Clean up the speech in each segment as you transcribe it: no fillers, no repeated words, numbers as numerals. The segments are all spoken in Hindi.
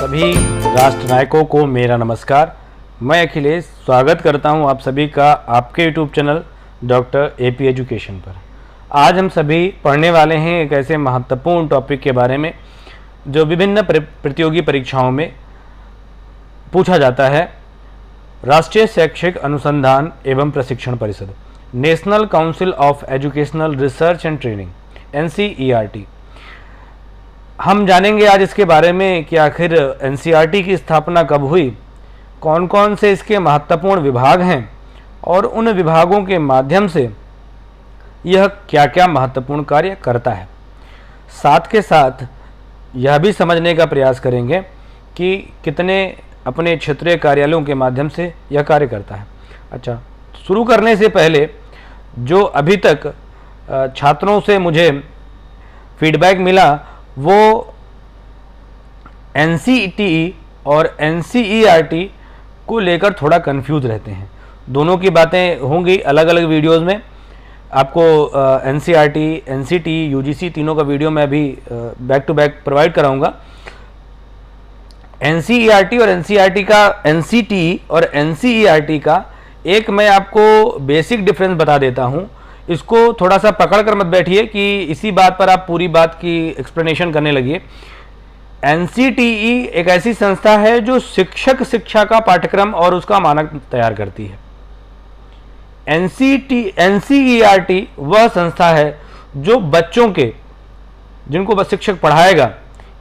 सभी राष्ट्र नायकों को मेरा नमस्कार। मैं अखिलेश स्वागत करता हूं आप सभी का आपके YouTube channel doctor AP education पर। आज हम सभी पढ़ने वाले हैं एक ऐसे महत्वपूर्ण टॉपिक के बारे में जो विभिन्न प्रतियोगी परीक्षाओं में पूछा जाता है। राष्ट्रीय शैक्षिक अनुसंधान एवं प्रशिक्षण परिषद, national council of educational research and training, NCERT। हम जानेंगे आज इसके बारे में कि आखिर NCERT की स्थापना कब हुई, कौन कौन से इसके महत्वपूर्ण विभाग हैं और उन विभागों के माध्यम से यह क्या क्या महत्वपूर्ण कार्य करता है। साथ के साथ यह भी समझने का प्रयास करेंगे कि कितने अपने क्षेत्रीय कार्यालयों के माध्यम से यह कार्य करता है। अच्छा, शुरू करने से पहले जो अभी तक छात्रों से मुझे फीडबैक मिला वो NCERT और NCERT को लेकर थोड़ा कंफ्यूज रहते हैं। दोनों की बातें होंगी अलग अलग वीडियोस में। आपको NCERT, NCT, UGC तीनों का वीडियो मैं अभी बैक टू बैक प्रोवाइड कराऊंगा। NCERT और NCERT का, NCT और NCERT का एक मैं आपको बेसिक डिफरेंस बता देता हूं। इसको थोड़ा सा पकड़ कर मत बैठिए कि इसी बात पर आप पूरी बात की एक्सप्लेनेशन करने लगिए। NCTE एक ऐसी संस्था है जो शिक्षक शिक्षा का पाठ्यक्रम और उसका मानक तैयार करती है। NCERT वह संस्था है जो बच्चों के, जिनको बस शिक्षक पढ़ाएगा,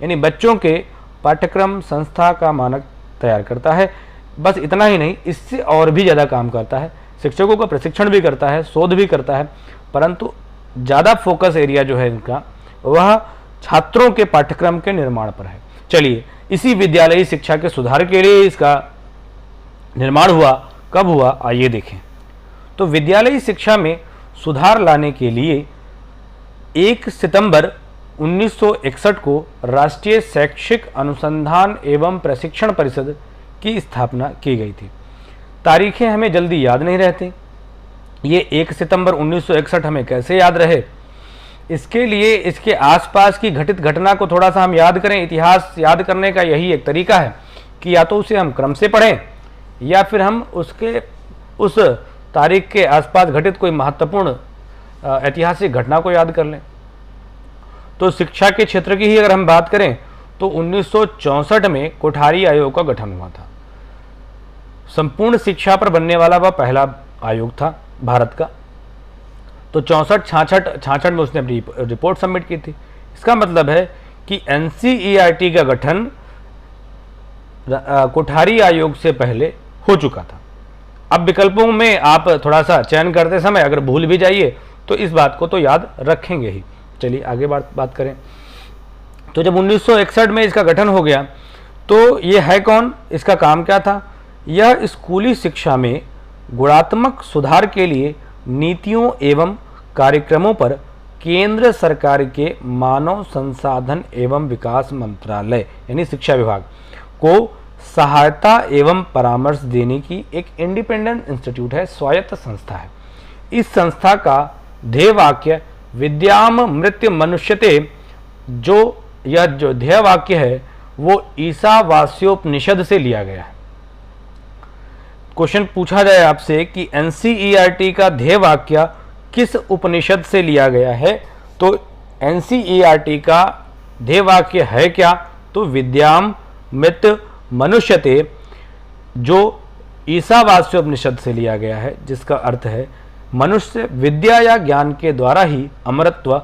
यानी बच्चों के पाठ्यक्रम संस्था का मानक तैयार करता है। बस इतना ही नहीं, इससे और भी ज़्यादा काम करता है। शिक्षकों का प्रशिक्षण भी करता है, शोध भी करता है, परंतु ज़्यादा फोकस एरिया जो है इनका वह छात्रों के पाठ्यक्रम के निर्माण पर है। चलिए, इसी विद्यालयी शिक्षा के सुधार के लिए इसका निर्माण हुआ। कब हुआ, आइए देखें। तो विद्यालयी शिक्षा में सुधार लाने के लिए 1 सितंबर 1961 को राष्ट्रीय शैक्षिक अनुसंधान एवं प्रशिक्षण परिषद की स्थापना की गई थी। तारीखें हमें जल्दी याद नहीं रहती। ये 1 सितंबर 1961 हमें कैसे याद रहे, इसके लिए इसके आसपास की घटित घटना को थोड़ा सा हम याद करें। इतिहास याद करने का यही एक तरीका है कि या तो उसे हम क्रम से पढ़ें या फिर हम उस तारीख के आसपास घटित कोई महत्वपूर्ण ऐतिहासिक घटना को याद कर लें। तो शिक्षा के क्षेत्र की ही अगर हम बात करें तो 1964 में कोठारी आयोग का गठन हुआ था। संपूर्ण शिक्षा पर बनने वाला वह पहला आयोग था भारत का। तो 64-66 में उसने अपनी रिपोर्ट सबमिट की थी। इसका मतलब है कि NCERT का गठन कोठारी आयोग से पहले हो चुका था। अब विकल्पों में आप थोड़ा सा चयन करते समय अगर भूल भी जाइए तो इस बात को तो याद रखेंगे ही। चलिए आगे बात करें। तो जब 1961 में इसका गठन हो गया तो ये है कौन, इसका काम क्या था? यह स्कूली शिक्षा में गुणात्मक सुधार के लिए नीतियों एवं कार्यक्रमों पर केंद्र सरकार के मानव संसाधन एवं विकास मंत्रालय यानी शिक्षा विभाग को सहायता एवं परामर्श देने की एक इंडिपेंडेंट इंस्टीट्यूट है, स्वायत्त संस्था है। इस संस्था का ध्येय वाक्य विद्यामृत्य मनुष्यते, जो ध्येय वाक्य है वो ईसावास्योपनिषद से लिया गया है। क्वेश्चन पूछा जाए आपसे कि NCERT का ध्येय वाक्य किस उपनिषद से लिया गया है, तो NCERT का ध्येय वाक्य है क्या, तो विद्यामृत्य मनुष्यते, जो ईसावास्योपनिषद से लिया गया है, जिसका अर्थ है मनुष्य विद्या या ज्ञान के द्वारा ही अमरत्व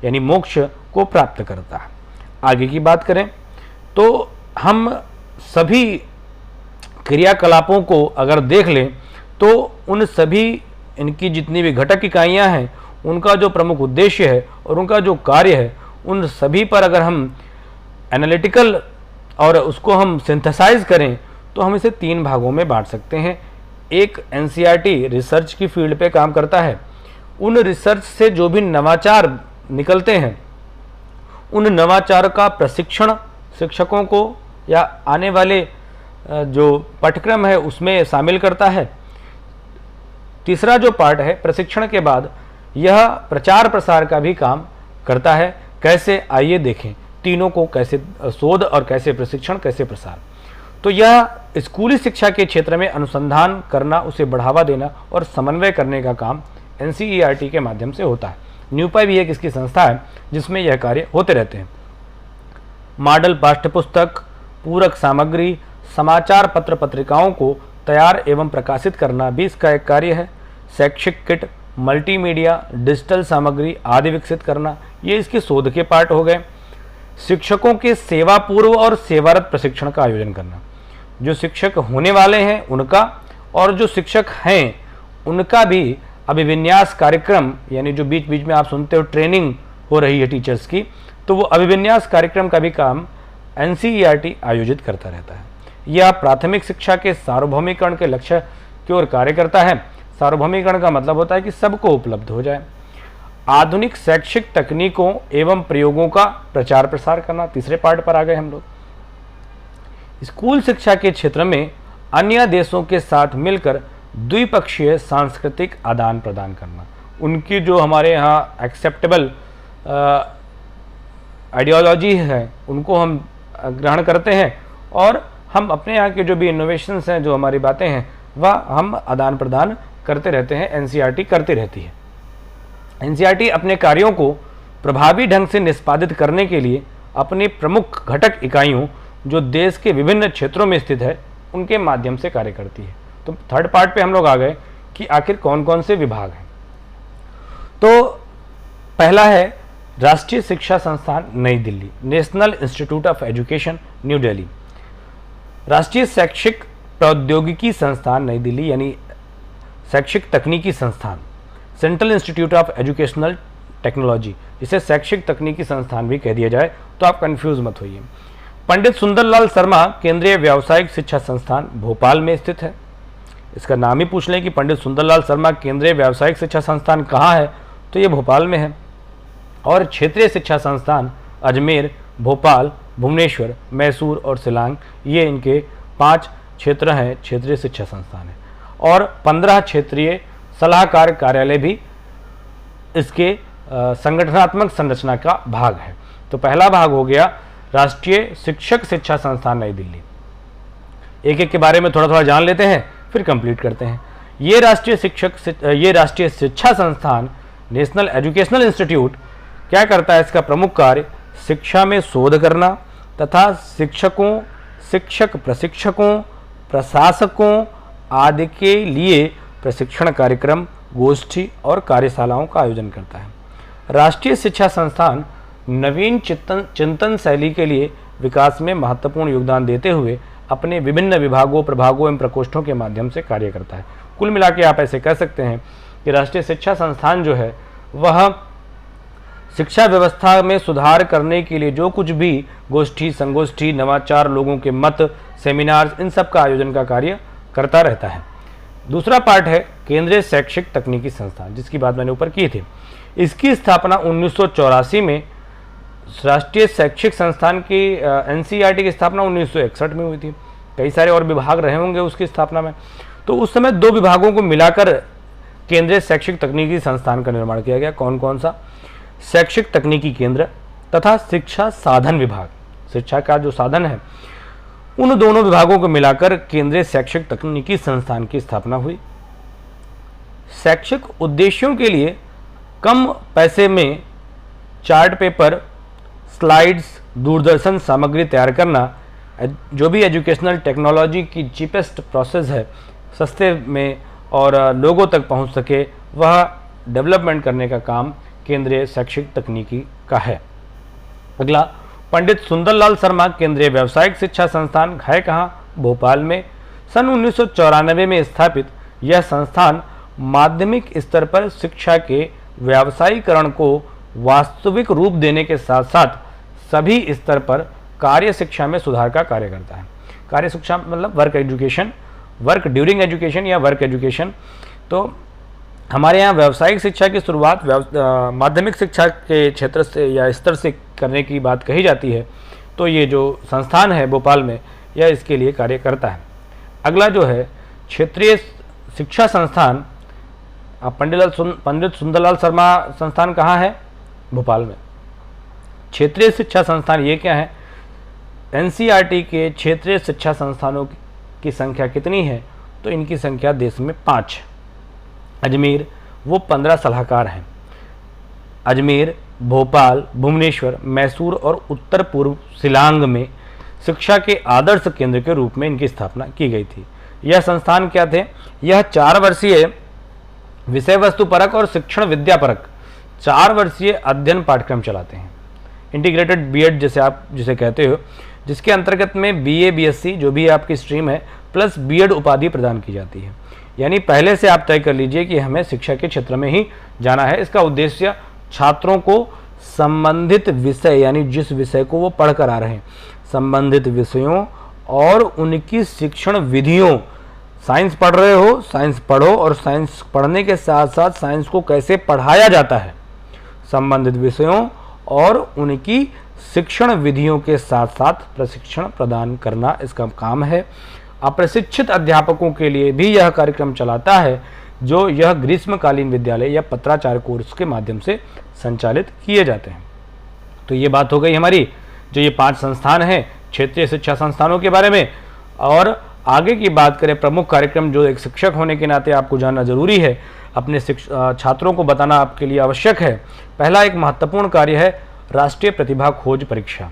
यानी मोक्ष को प्राप्त करता है। आगे की बात करें तो हम सभी क्रियाकलापों को अगर देख लें तो उन सभी इनकी जितनी भी घटक इकाइयां हैं उनका जो प्रमुख उद्देश्य है और उनका जो कार्य है, उन सभी पर अगर हम एनालिटिकल और उसको हम सिंथेसाइज करें तो हम इसे 3 भागों में बांट सकते हैं। एक, NCERT रिसर्च की फील्ड पे काम करता है। उन रिसर्च से जो भी नवाचार निकलते हैं उन नवाचार का प्रशिक्षण शिक्षकों को या आने वाले जो पाठ्यक्रम है उसमें शामिल करता है। तीसरा जो पार्ट है प्रशिक्षण के बाद यह प्रचार प्रसार का भी काम करता है। कैसे, आइए देखें। तीनों को कैसे शोध और कैसे प्रशिक्षण, कैसे प्रसार। तो यह स्कूली शिक्षा के क्षेत्र में अनुसंधान करना, उसे बढ़ावा देना और समन्वय करने का काम एनसीईआरटी के माध्यम से होता है। न्यूपाई भी एक इसकी संस्था है जिसमें यह कार्य होते रहते हैं। मॉडल पाठ्यपुस्तक, पूरक सामग्री, समाचार पत्र पत्रिकाओं को तैयार एवं प्रकाशित करना भी इसका एक कार्य है। शैक्षिक किट, मल्टीमीडिया, डिजिटल सामग्री आदि विकसित करना, ये इसके शोध के पार्ट हो गए। शिक्षकों के सेवा पूर्व और सेवारत प्रशिक्षण का आयोजन करना, जो शिक्षक होने वाले हैं उनका और जो शिक्षक हैं उनका भी अभिविन्यास कार्यक्रम, यानी जो बीच बीच में आप सुनते हो ट्रेनिंग हो रही है टीचर्स की, तो वो अभिविन्यास कार्यक्रम का भी काम एनसीईआरटी आयोजित करता रहता है। यह प्राथमिक शिक्षा के सार्वभौमिकरण के लक्ष्य की ओर कार्य करता है। सार्वभौमिकरण का मतलब होता है कि सबको उपलब्ध हो जाए। आधुनिक शैक्षिक तकनीकों एवं प्रयोगों का प्रचार प्रसार करना, तीसरे पार्ट पर आ गए हम लोग। स्कूल शिक्षा के क्षेत्र में अन्य देशों के साथ मिलकर द्विपक्षीय सांस्कृतिक आदान प्रदान करना, उनकी जो हमारे यहाँ एक्सेप्टेबल आइडियोलॉजी है उनको हम ग्रहण करते हैं और हम अपने यहाँ के जो भी इनोवेशंस हैं, जो हमारी बातें हैं, वह हम आदान प्रदान करते रहते हैं। एनसीईआरटी करती रहती है। एनसीईआरटी अपने कार्यों को प्रभावी ढंग से निष्पादित करने के लिए अपनी प्रमुख घटक इकाइयों, जो देश के विभिन्न क्षेत्रों में स्थित है, उनके माध्यम से कार्य करती है। तो थर्ड पार्ट पे हम लोग आ गए कि आखिर कौन कौन से विभाग हैं। तो पहला है राष्ट्रीय शिक्षा संस्थान नई Delhi, national institute of education new Delhi. राष्ट्रीय शैक्षिक प्रौद्योगिकी संस्थान नई दिल्ली यानी शैक्षिक तकनीकी संस्थान, central institute of educational technology, जिसे शैक्षिक तकनीकी संस्थान भी कह दिया जाए तो आप कंफ्यूज मत होइए। पंडित सुंदरलाल शर्मा केंद्रीय व्यावसायिक शिक्षा संस्थान भोपाल में स्थित है। इसका नाम ही पूछ लें कि पंडित सुंदरलाल शर्मा केंद्रीय व्यावसायिक शिक्षा संस्थान कहाँ है, तो ये भोपाल में है। और क्षेत्रीय शिक्षा संस्थान अजमेर, भोपाल, भुवनेश्वर, मैसूर और शिलांग, ये इनके 5 क्षेत्र हैं, क्षेत्रीय शिक्षा संस्थान है। और 15 क्षेत्रीय सलाहकार कार्यालय भी इसके संगठनात्मक संरचना का भाग है। तो पहला भाग हो गया राष्ट्रीय शिक्षक शिक्षा संस्थान नई दिल्ली। एक एक के बारे में थोड़ा थोड़ा जान लेते हैं, फिर कंप्लीट करते हैं। ये राष्ट्रीय शिक्षा संस्थान नेशनल एजुकेशनल इंस्टीट्यूट क्या करता है? इसका प्रमुख कार्य शिक्षा में शोध करना तथा शिक्षकों, शिक्षक प्रशिक्षकों, प्रशासकों आदि के लिए प्रशिक्षण कार्यक्रम, गोष्ठी और कार्यशालाओं का आयोजन करता है। राष्ट्रीय शिक्षा संस्थान नवीन चिंतन शैली के लिए विकास में महत्वपूर्ण योगदान देते हुए अपने विभिन्न विभागों, प्रभागों एवं प्रकोष्ठों के माध्यम से कार्य करता है। कुल मिला के आप ऐसे कह सकते हैं कि राष्ट्रीय शिक्षा संस्थान जो है वह शिक्षा व्यवस्था में सुधार करने के लिए जो कुछ भी गोष्ठी, संगोष्ठी, नवाचार, लोगों के मत, सेमिनार, इन सब का आयोजन का कार्य करता रहता है। दूसरा पार्ट है केंद्रीय शैक्षिक तकनीकी संस्थान, जिसकी बात मैंने ऊपर की थी। इसकी स्थापना 1984 में, राष्ट्रीय शैक्षिक संस्थान की एनसीईआरटी की स्थापना 1961 में हुई थी। कई सारे और विभाग रहे होंगे उसकी स्थापना में। तो उस समय 2 विभागों को मिलाकर केंद्रीय शैक्षिक तकनीकी संस्थान का निर्माण किया गया। कौन कौन सा? शैक्षिक तकनीकी केंद्र तथा शिक्षा साधन विभाग, शिक्षा का जो साधन है, उन दोनों विभागों को मिलाकर केंद्रीय शैक्षिक तकनीकी संस्थान की स्थापना हुई। शैक्षिक उद्देश्यों के लिए कम पैसे में चार्ट पेपर, स्लाइड्स, दूरदर्शन सामग्री तैयार करना, जो भी एजुकेशनल टेक्नोलॉजी की चीपेस्ट प्रोसेस है, सस्ते में और लोगों तक पहुंच सके, वह डेवलपमेंट करने का काम केंद्रीय शैक्षिक तकनीकी का है। अगला, पंडित सुंदरलाल शर्मा केंद्रीय व्यावसायिक शिक्षा संस्थान है कहाँ? भोपाल में। सन 1994 में स्थापित यह संस्थान माध्यमिक स्तर पर शिक्षा के व्यावसायीकरण को वास्तविक रूप देने के साथ साथ सभी स्तर पर कार्य शिक्षा में सुधार का कार्य करता है। कार्य शिक्षा मतलब work education, work during education या वर्क एजुकेशन। तो हमारे यहाँ व्यावसायिक शिक्षा की शुरुआत माध्यमिक शिक्षा के क्षेत्र से या स्तर से करने की बात कही जाती है। तो ये जो संस्थान है भोपाल में, यह इसके लिए कार्य करता है। अगला जो है क्षेत्रीय शिक्षा संस्थान, पंडित सुंदरलाल शर्मा संस्थान कहाँ है? भोपाल में। क्षेत्रीय शिक्षा संस्थान ये क्या है? एनसीईआरटी के क्षेत्रीय शिक्षा संस्थानों की संख्या कितनी है? तो इनकी संख्या देश में 5 है। अजमेर वो 15 सलाहकार हैं। अजमेर, भोपाल, भुवनेश्वर, मैसूर और उत्तर पूर्व शिलांग में शिक्षा के आदर्श केंद्र के रूप में इनकी स्थापना की गई थी। यह संस्थान क्या थे? यह 4 वर्षीय विषय वस्तु परक और शिक्षण विद्या परक 4 वर्षीय अध्ययन पाठ्यक्रम चलाते हैं। इंटीग्रेटेड बीएड जैसे आप जिसे कहते हो, जिसके अंतर्गत में बीए, बीएससी जो भी आपकी स्ट्रीम है प्लस बीएड उपाधि प्रदान की जाती है। यानी पहले से आप तय कर लीजिए कि हमें शिक्षा के क्षेत्र में ही जाना है। इसका उद्देश्य छात्रों को संबंधित विषय, यानी जिस विषय को वो पढ़ कर आ रहे हैं, संबंधित विषयों और उनकी शिक्षण विधियों, साइंस पढ़ रहे हो, साइंस पढ़ो, और साइंस पढ़ने के साथ साथ साइंस को कैसे पढ़ाया जाता है, संबंधित विषयों और उनकी शिक्षण विधियों के साथ साथ प्रशिक्षण प्रदान करना इसका काम है। अप्रशिक्षित अध्यापकों के लिए भी यह कार्यक्रम चलाता है, जो यह ग्रीष्मकालीन विद्यालय या पत्राचार कोर्स के माध्यम से संचालित किए जाते हैं। तो ये बात हो गई हमारी जो ये 5 संस्थान हैं क्षेत्रीय शिक्षा संस्थानों के बारे में। और आगे की बात करें, प्रमुख कार्यक्रम जो एक शिक्षक होने के नाते आपको जानना जरूरी है, अपने छात्रों को बताना आपके लिए आवश्यक है। पहला एक महत्वपूर्ण कार्य है राष्ट्रीय प्रतिभा खोज परीक्षा।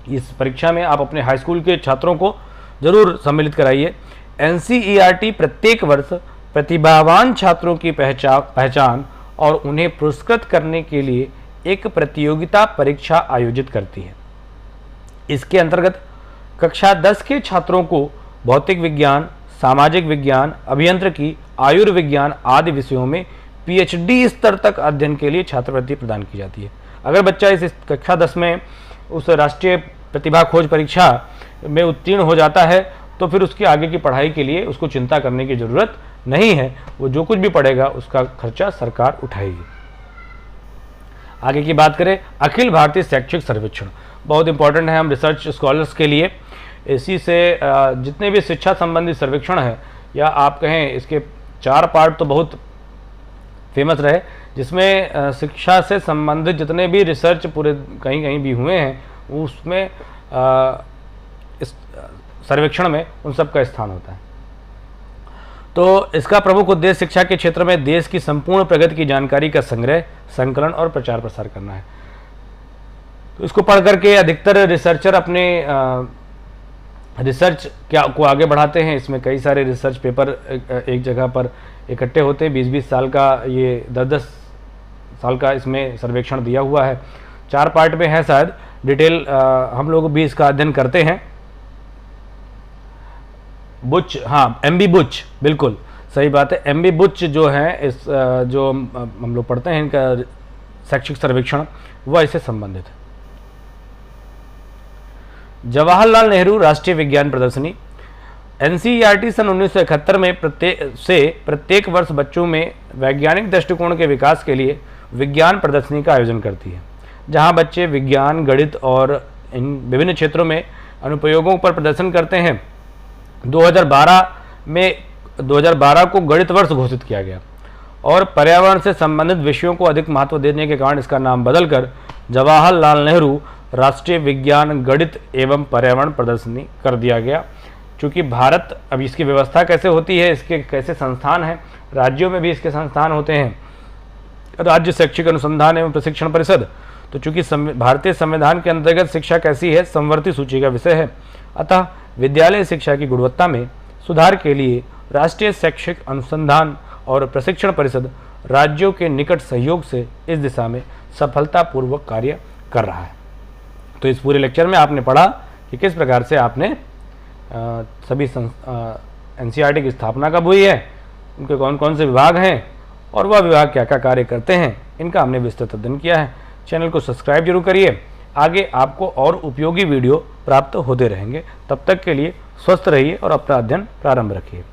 इस परीक्षा में आप अपने हाई स्कूल के छात्रों को जरूर सम्मिलित कराइए। एनसीईआरटी प्रत्येक वर्ष प्रतिभावान छात्रों की पहचान और उन्हें पुरस्कृत करने के लिए एक प्रतियोगिता परीक्षा आयोजित करती है। इसके अंतर्गत कक्षा 10 के छात्रों को भौतिक विज्ञान, सामाजिक विज्ञान, अभियांत्रिकी, आयुर्विज्ञान आदि विषयों में पीएचडी स्तर तक अध्ययन के लिए छात्रवृत्ति प्रदान की जाती है। अगर बच्चा इस कक्षा 10 में उस राष्ट्रीय प्रतिभा खोज परीक्षा में उत्तीर्ण हो जाता है तो फिर उसकी आगे की पढ़ाई के लिए उसको चिंता करने की ज़रूरत नहीं है। वो जो कुछ भी पढ़ेगा उसका खर्चा सरकार उठाएगी। आगे की बात करें, अखिल भारतीय शैक्षिक सर्वेक्षण बहुत इंपॉर्टेंट है हम रिसर्च स्कॉलर्स के लिए। इसी से जितने भी शिक्षा संबंधी सर्वेक्षण है, या आप कहें इसके 4 पार्ट तो बहुत फेमस रहे, जिसमें शिक्षा से संबंधित जितने भी रिसर्च पूरे कहीं कहीं भी हुए हैं उसमें इस सर्वेक्षण में उन सब का स्थान होता है। तो इसका प्रमुख उद्देश्य शिक्षा के क्षेत्र में देश की संपूर्ण प्रगति की जानकारी का संग्रह, संकलन और प्रचार प्रसार करना है। तो इसको पढ़ करके अधिकतर रिसर्चर अपने रिसर्च को आगे बढ़ाते हैं। इसमें कई सारे रिसर्च पेपर एक जगह पर इकट्ठे होते हैं। 20-20 साल का, ये 10-10 साल का इसमें सर्वेक्षण दिया हुआ है। 4 पार्ट में है शायद, डिटेल हम लोग भी इसका अध्ययन करते हैं। बुच, हाँ एमबी बुच, बिल्कुल सही बात है। एमबी बुच जो है इस जो हम लोग पढ़ते हैं इनका शैक्षिक सर्वेक्षण, वह इससे संबंधित है। जवाहरलाल नेहरू राष्ट्रीय विज्ञान प्रदर्शनी। एनसीईआरटी सन 1971 में प्रत्येक वर्ष बच्चों में वैज्ञानिक दृष्टिकोण के विकास के लिए विज्ञान प्रदर्शनी का आयोजन करती है, जहां बच्चे विज्ञान, गणित और इन विभिन्न क्षेत्रों में अनुप्रयोगों पर प्रदर्शन करते हैं। 2012 को गणित वर्ष घोषित किया गया और पर्यावरण से संबंधित विषयों को अधिक महत्व देने के कारण इसका नाम बदलकर जवाहरलाल नेहरू राष्ट्रीय विज्ञान, गणित एवं पर्यावरण प्रदर्शनी कर दिया गया। चूँकि भारत, अब इसकी व्यवस्था कैसे होती है, इसके कैसे संस्थान हैं, राज्यों में भी इसके संस्थान होते हैं, राज्य शैक्षिक अनुसंधान एवं प्रशिक्षण परिषद। तो चूँकि भारतीय संविधान के अंतर्गत शिक्षा कैसी है, संवर्ती सूची का विषय है, अतः विद्यालय शिक्षा की गुणवत्ता में सुधार के लिए राष्ट्रीय शैक्षिक अनुसंधान और प्रशिक्षण परिषद राज्यों के निकट सहयोग से इस दिशा में सफलतापूर्वक कार्य कर रहा है। तो इस पूरे लेक्चर में आपने पढ़ा कि किस प्रकार से आपने सभी एनसीईआरटी की स्थापना कब हुई है, उनके कौन कौन से विभाग हैं और वह विभाग क्या क्या कार्य करते हैं, इनका हमने विस्तृत अध्ययन किया है। चैनल को सब्सक्राइब जरूर करिए, आगे आपको और उपयोगी वीडियो प्राप्त होते रहेंगे। तब तक के लिए स्वस्थ रहिए और अपना अध्ययन प्रारंभ रखिए।